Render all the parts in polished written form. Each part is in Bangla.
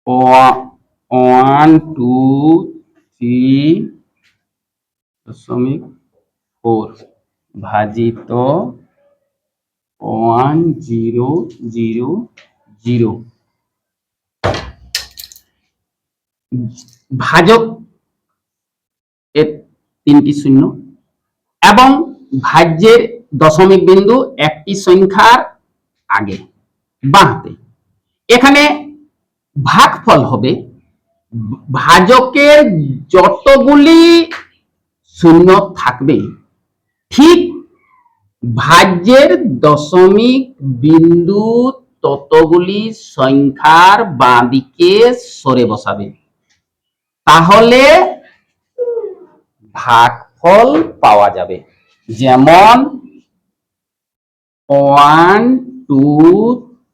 ওয়ান টু থ্রি দশমিক ফোর ভাজিত 1000। ভাজক এর 3টি শূন্য এবং ভাজ্যের দশমিক বিন্দু একটি সংখ্যার আগে বাঁহাতে। এখানে ভাগফল হবে ভাজকের যতগুলি শূন্য থাকবে ঠিক ভাজ্যের দশমিক বিন্দু ততগুলি সংখ্যার বাঁদিকে সরে বসাবে, তাহলে ভাগফল পাওয়া যাবে। যেমন 1 2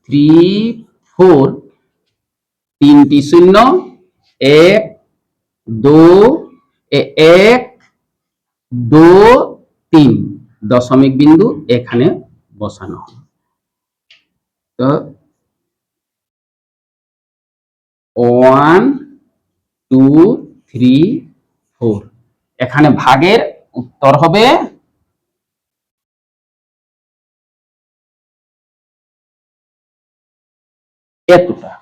3 4 3টি শূন্য 1 2 3 দশমিক বিন্দু এখানে বসানো হবে। তো 1 2 3 4 এখানে ভাগের উত্তর হবে এতটা।